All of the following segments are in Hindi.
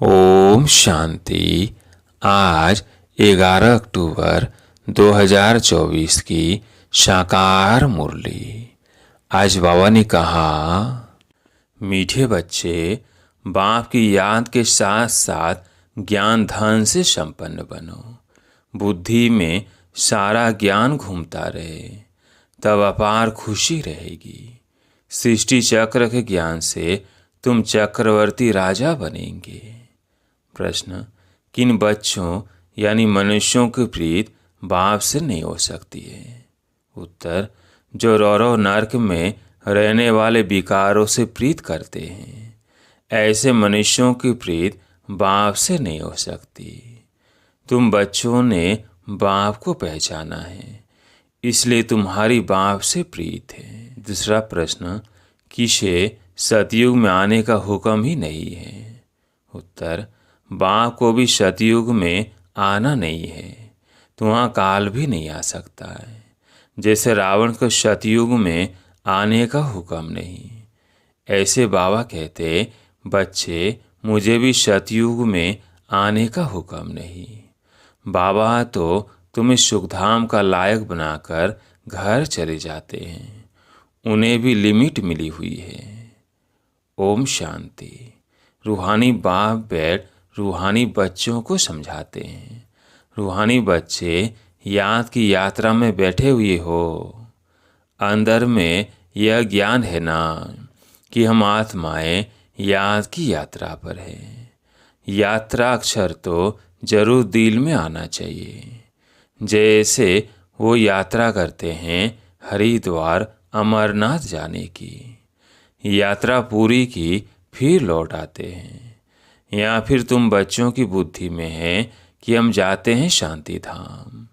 ओम शांति। आज 11 अक्टूबर 2024 की साकार मुरली। आज बाबा ने कहा, मीठे बच्चे, बाप की याद के साथ साथ ज्ञान धन से संपन्न बनो। बुद्धि में सारा ज्ञान घूमता रहे, तब अपार खुशी रहेगी। सृष्टि चक्र के ज्ञान से तुम चक्रवर्ती राजा बनेंगे। प्रश्न, किन बच्चों यानी मनुष्यों की प्रीत बाप से नहीं हो सकती है? उत्तर, जो रौरव नरक में रहने वाले विकारों से प्रीत करते हैं, ऐसे मनुष्यों की प्रीत बाप से नहीं हो सकती। तुम बच्चों ने बाप को पहचाना है, इसलिए तुम्हारी बाप से प्रीत है। दूसरा प्रश्न, किसे सतयुग में आने का हुक्म ही नहीं है? उत्तर, बाप को भी सतयुग में आना नहीं है, तो वहाँ काल भी नहीं आ सकता है। जैसे रावण को सतयुग में आने का हुक्म नहीं, ऐसे बाबा कहते, बच्चे, मुझे भी सतयुग में आने का हुक्म नहीं। बाबा तो तुम्हें सुखधाम का लायक बनाकर घर चले जाते हैं, उन्हें भी लिमिट मिली हुई है। ओम शांति। रूहानी बाप बैठ रूहानी बच्चों को समझाते हैं। रूहानी बच्चे याद की यात्रा में बैठे हुए हो। अंदर में यह ज्ञान है ना कि हम आत्माएं याद की यात्रा पर हैं। यात्रा अक्षर तो जरूर दिल में आना चाहिए। जैसे वो यात्रा करते हैं हरिद्वार अमरनाथ जाने की। यात्रा पूरी की फिर लौट आते हैं। या फिर तुम बच्चों की बुद्धि में है कि हम जाते हैं शांति धाम।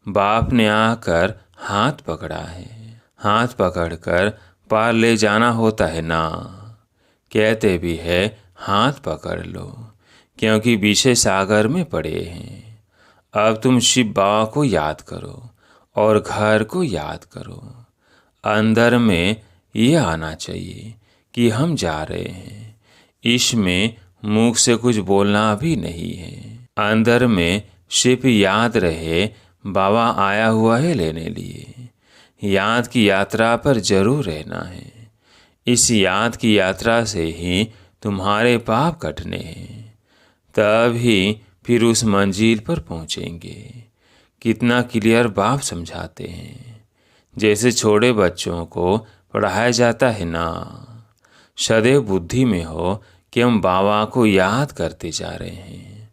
बाप ने आकर हाथ पकड़ा है, हाथ पकड़कर पार ले जाना होता है ना। कहते भी है हाथ पकड़ लो, क्योंकि विषय सागर में पड़े हैं। अब तुम शिव बाबा को याद करो और घर को याद करो। अंदर में ये आना चाहिए कि हम जा रहे हैं। इसमें मुख से कुछ बोलना भी नहीं है। अंदर में सिर्फ याद रहे बाबा आया हुआ है लेने लिए। याद की यात्रा पर जरूर रहना है। इस याद की यात्रा से ही तुम्हारे पाप कटने हैं, तभी फिर उस मंजिल पर पहुँचेंगे। कितना क्लियर बाप समझाते हैं। जैसे छोटे बच्चों को पढ़ाया जाता है ना, सदैव बुद्धि में हो कि हम बाबा को याद करते जा रहे हैं।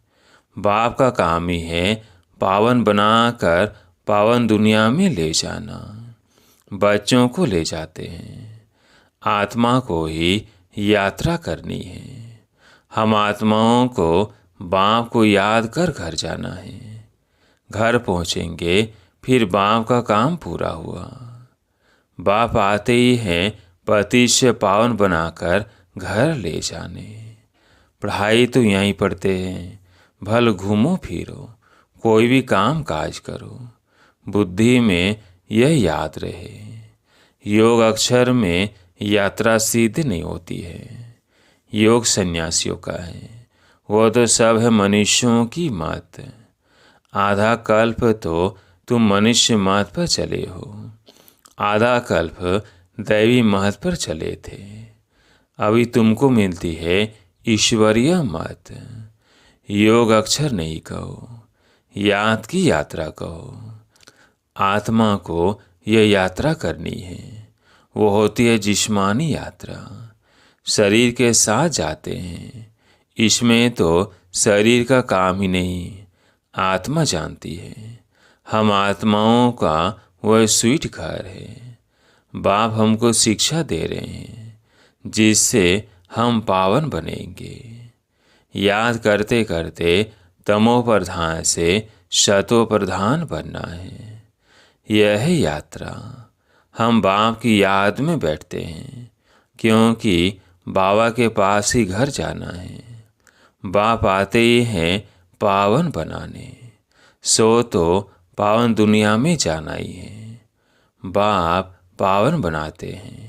बाप का काम ही है पावन बनाकर पावन दुनिया में ले जाना। बच्चों को ले जाते हैं, आत्मा को ही यात्रा करनी है। हम आत्माओं को बाप को याद कर घर जाना है। घर पहुँचेंगे, फिर बाप का काम पूरा हुआ। बाप आते ही हैं पति से पावन बनाकर घर ले जाने। पढ़ाई तो यहीं पढ़ते हैं, भल घूमो फिरो, कोई भी काम काज करो, बुद्धि में यह याद रहे। योग अक्षर में यात्रा सिद्ध नहीं होती है, योग सन्यासियों का है। वो तो सब है मनुष्यों की मत। आधा कल्प तो तुम मनुष्य मत पर चले हो, आधा कल्प दैवी महत्व पर चले थे। अभी तुमको मिलती है ईश्वरीय मत। योग अक्षर नहीं कहो, याद की यात्रा कहो। आत्मा को यह यात्रा करनी है। वो होती है जिस्मानी यात्रा। शरीर के साथ जाते हैं। इसमें तो शरीर का काम ही नहीं, आत्मा जानती है। हम आत्माओं का वह स्वीट घर है। बाप हमको शिक्षा दे रहे हैं, जिससे हम पावन बनेंगे। याद करते करते तमो प्रधान से सतो प्रधान बनना है। यह है यात्रा। हम बाप की याद में बैठते हैं, क्योंकि बाबा के पास ही घर जाना है। बाप आते ही हैं पावन बनाने, सो तो पावन दुनिया में जाना ही है। बाप पावन बनाते हैं,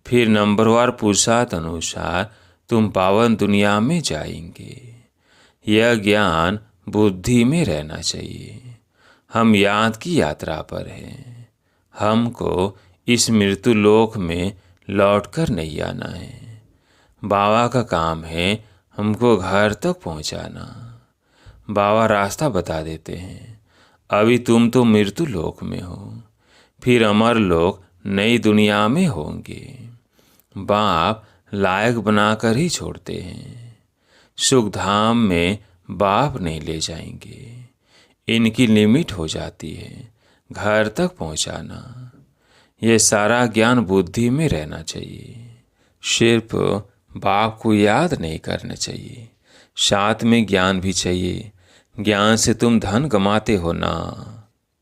फिर नंबरवार पुरुषार्थ अनुसार तुम पावन दुनिया में जाएंगे। यह ज्ञान बुद्धि में रहना चाहिए। हम याद की यात्रा पर हैं। हमको इस मृत्यु लोक में लौटकर नहीं आना है। बाबा का काम है हमको घर तक पहुंचाना। बाबा रास्ता बता देते हैं। अभी तुम तो मृत्यु लोक में हो, फिर अमर लोक नई दुनिया में होंगे। बाप लायक बनाकर ही छोड़ते हैं। सुख धाम में बाप नहीं ले जाएंगे। इनकी लिमिट हो जाती है घर तक पहुंचाना। ये सारा ज्ञान बुद्धि में रहना चाहिए। सिर्फ बाप को याद नहीं करना चाहिए, साथ में ज्ञान भी चाहिए। ज्ञान से तुम धन कमाते हो ना।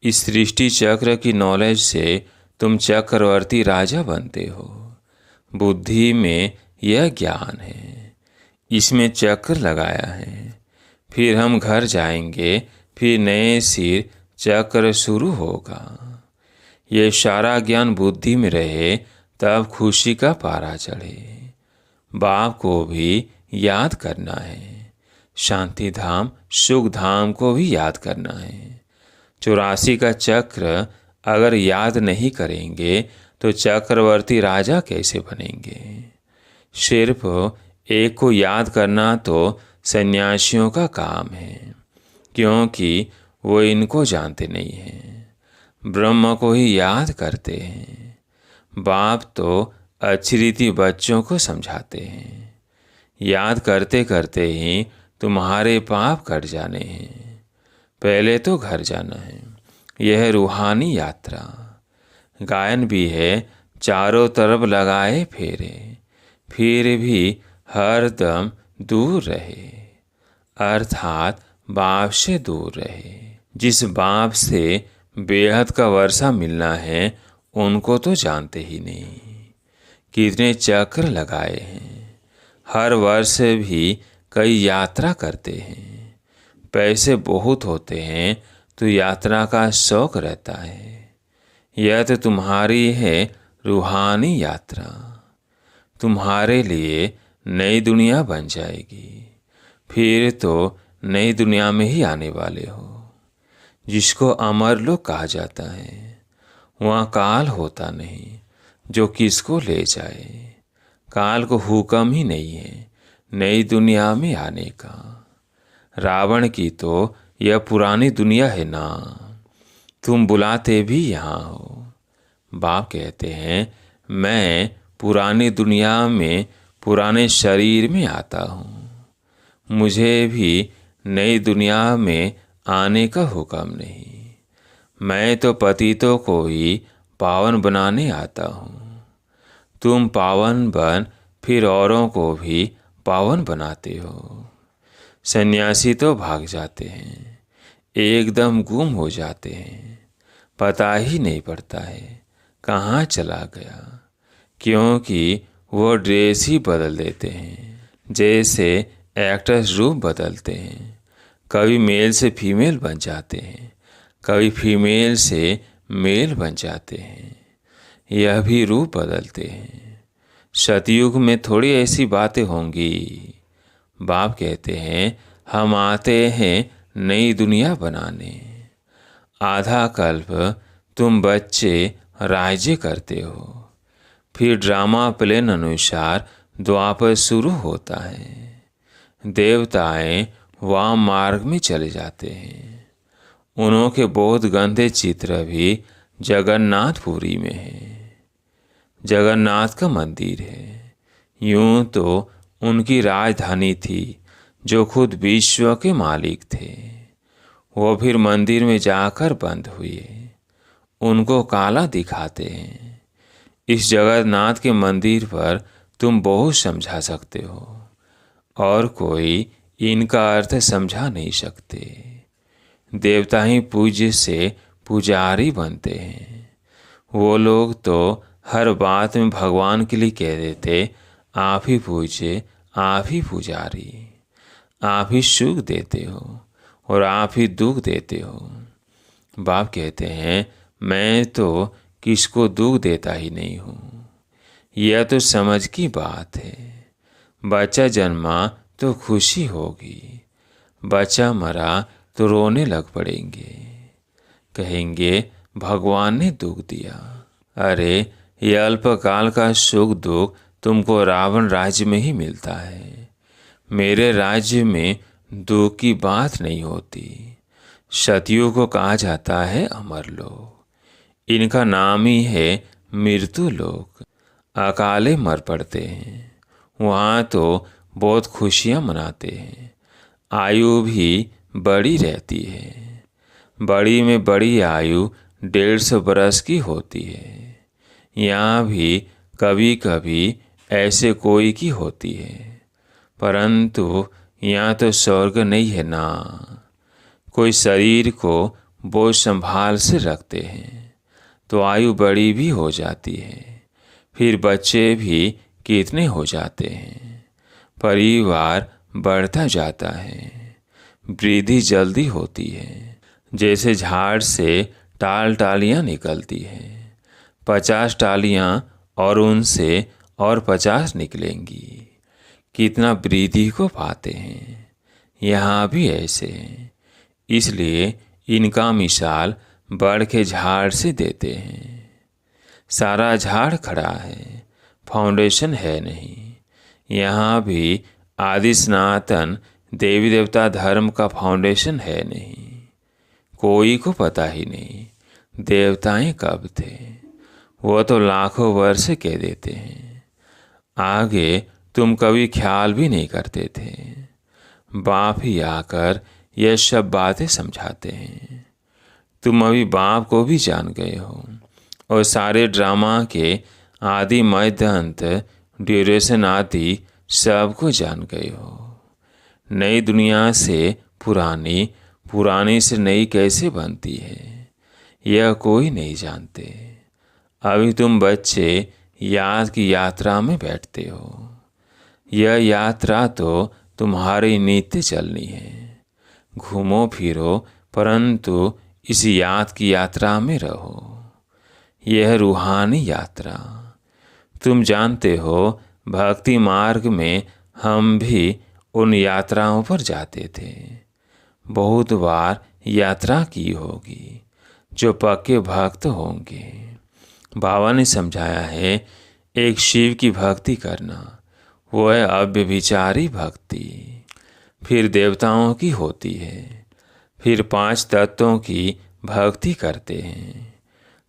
इस सृष्टि चक्र की नॉलेज से तुम चक्रवर्ती राजा बनते हो। बुद्धि में यह ज्ञान है, इसमें चक्र लगाया है। फिर हम घर जाएंगे, फिर नए सिर चक्र शुरू होगा। ये सारा ज्ञान बुद्धि में रहे तब खुशी का पारा चढ़े। बाप को भी याद करना है, शांति धाम सुख धाम को भी याद करना है। 84 का चक्र अगर याद नहीं करेंगे तो चक्रवर्ती राजा कैसे बनेंगे। सिर्फ एक को याद करना तो सन्यासियों का काम है, क्योंकि वो इनको जानते नहीं हैं। ब्रह्म को ही याद करते हैं। बाप तो अच्छी रीति बच्चों को समझाते हैं। याद करते करते ही तुम्हारे पाप कट जाने हैं। पहले तो घर जाना है। यह है रूहानी यात्रा। गायन भी है, चारों तरफ लगाए फेरे, फिर भी हर दम दूर रहे, अर्थात बाप से दूर रहे। जिस बाप से बेहद का वर्षा मिलना है उनको तो जानते ही नहीं। कितने चक्र लगाए हैं। हर वर्ष भी कई यात्रा करते हैं। पैसे बहुत होते हैं तो यात्रा का शौक रहता है। यह तो तुम्हारी है रूहानी यात्रा। तुम्हारे लिए नई दुनिया बन जाएगी। फिर तो नई दुनिया में ही आने वाले हो, जिसको अमर लोक कहा जाता है। वहाँ काल होता नहीं जो किसको ले जाए। काल को हुक्म ही नहीं है नई दुनिया में आने का। रावण की तो यह पुरानी दुनिया है ना, तुम बुलाते भी यहाँ हो। बाप कहते हैं मैं पुरानी दुनिया में पुराने शरीर में आता हूँ। मुझे भी नई दुनिया में आने का हुक्म नहीं। मैं तो पतितों को ही पावन बनाने आता हूँ। तुम पावन बन फिर औरों को भी पावन बनाते हो। सन्यासी तो भाग जाते हैं, एकदम गुम हो जाते हैं। पता ही नहीं पड़ता है कहाँ चला गया, क्योंकि वो ड्रेस ही बदल देते हैं। जैसे एक्टर्स रूप बदलते हैं, कभी मेल से फीमेल बन जाते हैं, कभी फीमेल से मेल बन जाते हैं। यह भी रूप बदलते हैं। सतयुग में थोड़ी ऐसी बातें होंगी। बाप कहते हैं हम आते हैं नई दुनिया बनाने। आधा कल्प तुम बच्चे राज्य करते हो, फिर ड्रामा प्लेन अनुसार द्वापर शुरू होता है। देवताएं वाम मार्ग में चले जाते हैं। उनके बहुत गंदे चित्र भी जगन्नाथपुरी में है। जगन्नाथ का मंदिर है। यूं तो उनकी राजधानी थी जो खुद विश्व के मालिक थे। वो फिर मंदिर में जाकर बंद हुए। उनको काला दिखाते हैं। इस जगन्नाथ के मंदिर पर तुम बहुत समझा सकते हो, और कोई इनका अर्थ समझा नहीं सकते। देवता ही पूज्य से पुजारी बनते हैं। वो लोग तो हर बात में भगवान के लिए कह देते आप ही पूज्य, आप ही पुजारी, आप ही सुख देते हो और आप ही दुख देते हो। बाप कहते हैं मैं तो किसको दुख देता ही नहीं हूँ। यह तो समझ की बात है। बच्चा जन्मा तो खुशी होगी। बच्चा मरा तो रोने लग पड़ेंगे, कहेंगे भगवान ने दुख दिया। अरे ये अल्पकाल का सुख दुख तुमको रावण राज्य में ही मिलता है, मेरे राज्य में दुख की बात नहीं होती। सतियों को कहा जाता है अमर लोग, इनका नाम ही है मृत्यु लोक। अकाले मर पड़ते हैं, वहाँ तो बहुत खुशियाँ मनाते हैं, आयु भी बड़ी रहती है। बड़ी में बड़ी आयु 150 बरस की होती है। यहाँ भी कभी कभी ऐसे कोई की होती है, परंतु यहाँ तो स्वर्ग नहीं है ना। कोई शरीर को बोझ संभाल से रखते हैं तो आयु बड़ी भी हो जाती है, फिर बच्चे भी कितने हो जाते हैं, परिवार बढ़ता जाता है, वृद्धि जल्दी होती है। जैसे झाड़ से टालियाँ निकलती हैं, 50 टालियाँ और उनसे और 50 निकलेंगी, कितना वृद्धि को पाते हैं। यहाँ भी ऐसे हैं, इसलिए इनका मिसाल बड़ के झाड़ से देते हैं। सारा झाड़ खड़ा है, फाउंडेशन है नहीं। यहाँ भी आदि सनातन देवी देवता धर्म का फाउंडेशन है नहीं। कोई को पता ही नहीं देवताएं कब थे, वो तो लाखों वर्ष कह देते हैं, आगे तुम कभी ख्याल भी नहीं करते थे। बाप ही आकर यह सब बातें समझाते हैं। तुम अभी बाप को भी जान गए हो और सारे ड्रामा के आदि मध्य अंत ड्यूरेशन आदि सबको जान गए हो। नई दुनिया से पुरानी, पुरानी से नई कैसे बनती है यह कोई नहीं जानते। अभी तुम बच्चे याद की यात्रा में बैठते हो। यह यात्रा तो तुम्हारी नित्य चलनी है। घूमो फिरो परंतु इस याद की यात्रा में रहो। यह रूहानी यात्रा। तुम जानते हो भक्ति मार्ग में हम भी उन यात्राओं पर जाते थे। बहुत बार यात्रा की होगी। जो पक्के भक्त होंगे, बाबा ने समझाया है, एक शिव की भक्ति करना वो है अव्यभिचारी भक्ति। फिर देवताओं की होती है, फिर 5 तत्वों की भक्ति करते हैं।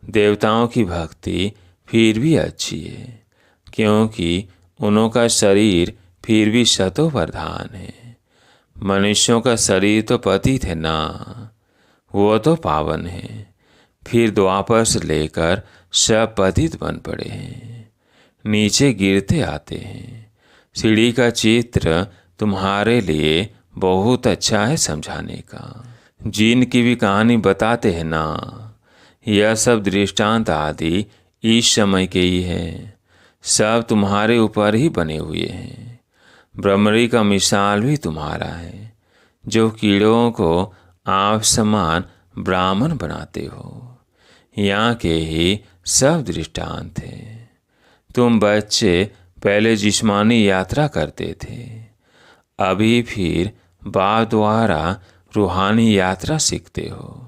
देवताओं की भक्ति फिर भी अच्छी है, क्योंकि उनका शरीर फिर भी सतो प्रधान है। मनुष्यों का शरीर तो पतित है ना, वो तो पावन है। फिर द्वापर से लेकर सब पतित बन पड़े हैं, नीचे गिरते आते हैं। सीढ़ी का चित्र तुम्हारे लिए बहुत अच्छा है समझाने का। जिन की भी कहानी बताते हैं ना, यह सब दृष्टांत आदि इस समय के ही हैं, सब तुम्हारे ऊपर ही बने हुए हैं। भ्रमरी का मिसाल भी तुम्हारा है, जो कीड़ों को आप समान ब्राह्मण बनाते हो। यहाँ के ही सब दृष्टांत हैं। तुम बच्चे पहले जिस्मानी यात्रा करते थे, अभी फिर बाप द्वारा रूहानी यात्रा सीखते हो।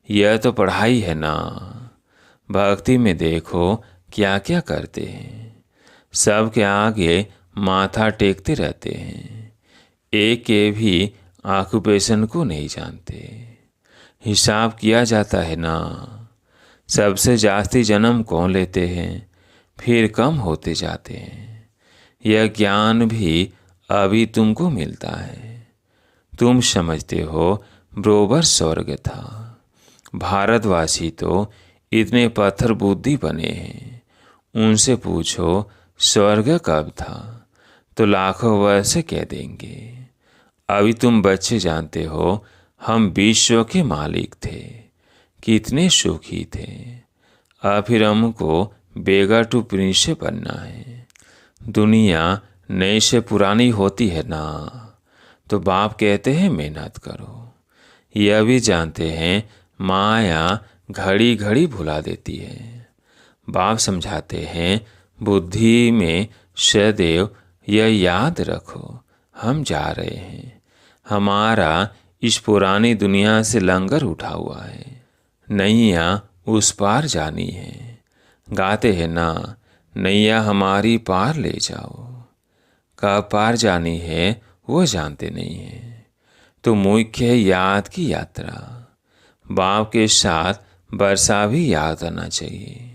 यह तो पढ़ाई है ना। भक्ति में देखो क्या क्या करते हैं, सबके आगे माथा टेकते रहते हैं, एक के भी ऑक्यूपेशन को नहीं जानते। हिसाब किया जाता है ना, सबसे जास्ती जन्म कौन लेते हैं, फिर कम होते जाते हैं। यह ज्ञान भी अभी तुमको मिलता है। तुम समझते हो बरोबर स्वर्ग था। भारतवासी तो इतने पत्थर बुद्धि बने हैं, उनसे पूछो स्वर्ग कब था तो लाखों वर्ष कह देंगे। अभी तुम बच्चे जानते हो हम विश्व के मालिक थे, कितने सुखी थे। अब फिर हमको बेगा टू प्रिंस बनना है। दुनिया नई से पुरानी होती है ना, तो बाप कहते हैं मेहनत करो। यह भी जानते हैं माया घड़ी घड़ी भुला देती है। बाप समझाते हैं बुद्धि में सदैव यह याद रखो, हम जा रहे हैं, हमारा इस पुरानी दुनिया से लंगर उठा हुआ है, नैया उस पार जानी है। गाते हैं ना, नैया हमारी पार ले जाओ। कब पार जानी है वो जानते नहीं है। तो मुख्य है याद की यात्रा। बाप के साथ वर्षा भी याद आना चाहिए।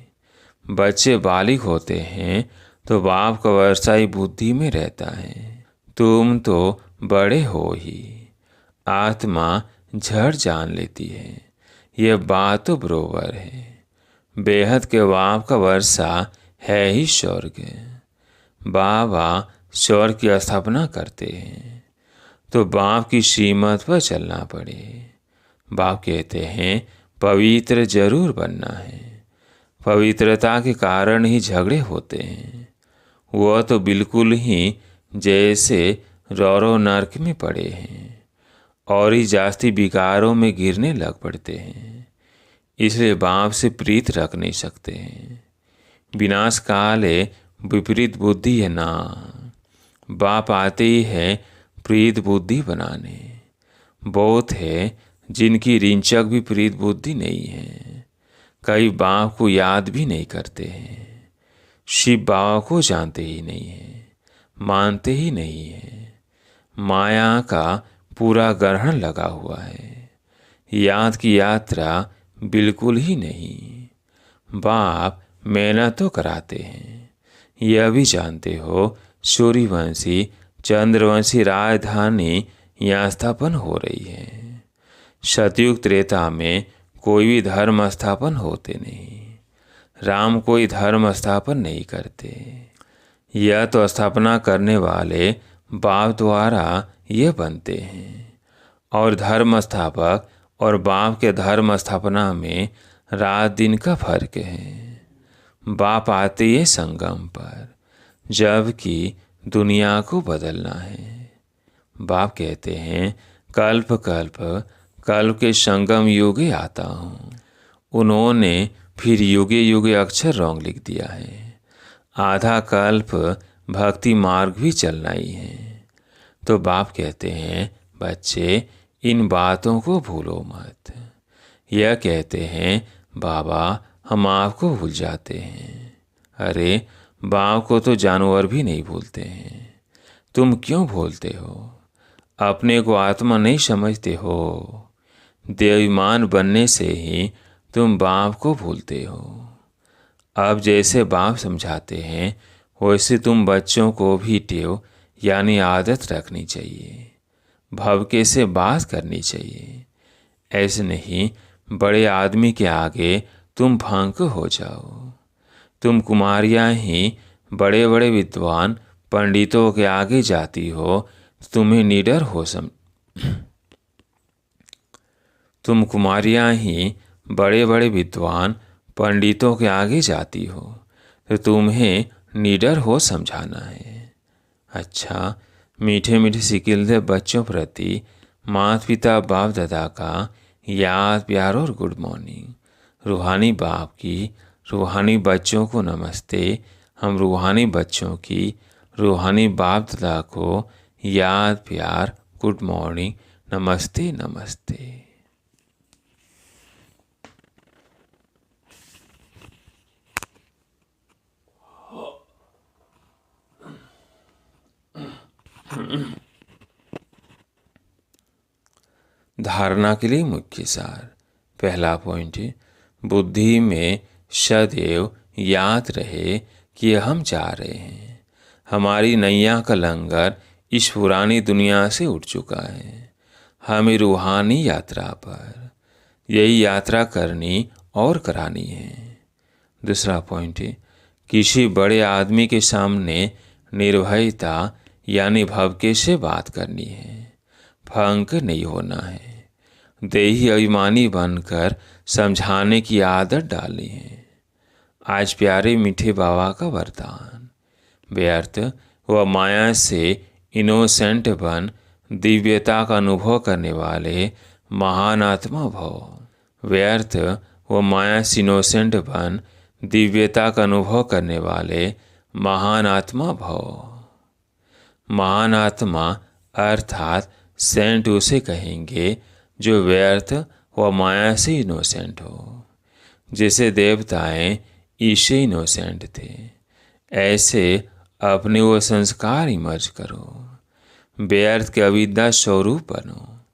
बच्चे बालिग होते हैं तो बाप का वर्षाई बुद्धि में रहता है, तुम तो बड़े हो ही। आत्मा झड़ जान लेती है, यह बात तो बरोबर है। बेहद के बाप का वर्षा है ही स्वर्ग। बाबा स्वर्ग की स्थापना करते हैं तो बाप की श्रीमत पर चलना पड़े। बाप कहते हैं पवित्र जरूर बनना है। पवित्रता के कारण ही झगड़े होते हैं। वह तो बिल्कुल ही जैसे रौरव नर्क में पड़े हैं और ही जास्ती विकारों में गिरने लग पड़ते हैं। इसलिए बाप से प्रीत रख नहीं सकते हैं। विनाश काले विपरीत बुद्धि है ना। बाप आते ही है प्रीत बुद्धि बनाने। बहुत है जिनकी रिंचक भी प्रीत बुद्धि नहीं है। कई बाप को याद भी नहीं करते हैं। शिव बाबा को जानते ही नहीं है, मानते ही नहीं है। माया का पूरा ग्रहण लगा हुआ है। याद की यात्रा बिल्कुल ही नहीं। बाप मेहनत तो कराते हैं, यह भी जानते हो। सूर्यवंशी चंद्रवंशी राजधानी यहाँ स्थापन हो रही है। सतयुग त्रेता में कोई भी धर्म स्थापन होते नहीं। राम कोई धर्म स्थापन नहीं करते। यह तो स्थापना करने वाले बाप द्वारा यह बनते हैं। और धर्म स्थापक और बाप के धर्म स्थापना में रात दिन का फर्क है। बाप आते ही संगम पर, जबकि दुनिया को बदलना है। बाप कहते हैं कल्प कल्प कल्प के संगम युगे आता हूँ। उन्होंने फिर युगे युगे अक्षर रॉन्ग लिख दिया है। आधा कल्प भक्ति मार्ग भी चलना ही है। तो बाप कहते हैं बच्चे इन बातों को भूलो मत। यह कहते हैं बाबा हम आपको भूल जाते हैं। अरे बाप को तो जानवर भी नहीं भूलते हैं, तुम क्यों भूलते हो? अपने को आत्मा नहीं समझते हो। देवीमान बनने से ही तुम बाप को भूलते हो। अब जैसे बाप समझाते हैं वैसे तुम बच्चों को भी टेव यानी आदत रखनी चाहिए। भवके से बात करनी चाहिए। ऐसे नहीं बड़े आदमी के आगे तुम भंग हो जाओ। तुम कुमारियां ही बड़े बड़े विद्वान पंडितों के आगे जाती हो तो तुम्हें निडर हो तुम कुमारियां ही बड़े बड़े विद्वान पंडितों के आगे जाती हो तो तुम्हें निडर हो समझाना है। अच्छा, मीठे मीठे सिकिलते बच्चों प्रति माता पिता बाप दादा का याद प्यार और गुड मॉर्निंग। रूहानी बाप की रूहानी बच्चों को नमस्ते। हम रूहानी बच्चों की रूहानी बाप दादा को याद प्यार गुड मॉर्निंग नमस्ते नमस्ते। धारणा के लिए मुख्य सार। पहला पॉइंट है बुद्धि में सदैव याद रहे कि हम जा रहे हैं। हमारी नैया का लंगर इस पुरानी दुनिया से उठ चुका है। हमें रूहानी यात्रा पर यही यात्रा करनी और करानी है। दूसरा पॉइंट है किसी बड़े आदमी के सामने निर्भयता यानी भवके से बात करनी है। फंक नहीं होना है। देही अभिमानी बनकर समझाने की आदत डालनी है। आज प्यारे मीठे बाबा का वरदान। व्यर्थ व माया से इनोसेंट बन दिव्यता का अनुभव करने वाले महान आत्मा भव। व्यर्थ व माया से इनोसेंट बन दिव्यता का अनुभव करने वाले महान आत्मा भव। महान आत्मा अर्थात सेंट उसे कहेंगे जो व्यर्थ व माया से इनोसेंट हो। जैसे देवताएं ईशे इनोसेंट थे, ऐसे अपने वो संस्कार इमर्ज करो, व्यर्थ के अविद्या स्वरूप बनो,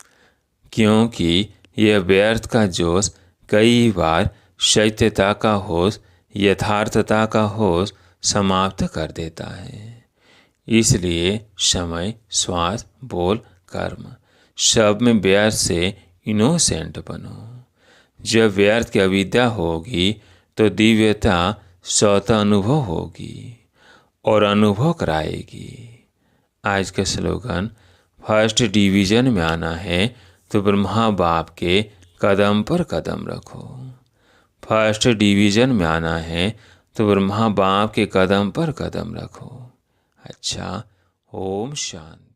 क्योंकि यह व्यर्थ का जोश कई बार सत्यता का होश, यथार्थता का होश समाप्त कर देता है। इसलिए समय, श्वास, बोल, कर्म सब में व्यर्थ से इनोसेंट बनो। जब व्यर्थ की अविद्या होगी तो दिव्यता स्वतः अनुभव होगी और अनुभव कराएगी। आज का स्लोगन, फर्स्ट डिवीजन में आना है तो ब्रह्मा बाप के कदम पर कदम रखो। फर्स्ट डिवीजन में आना है तो ब्रह्मा बाप के कदम पर कदम रखो। अच्छा, ओम शांति।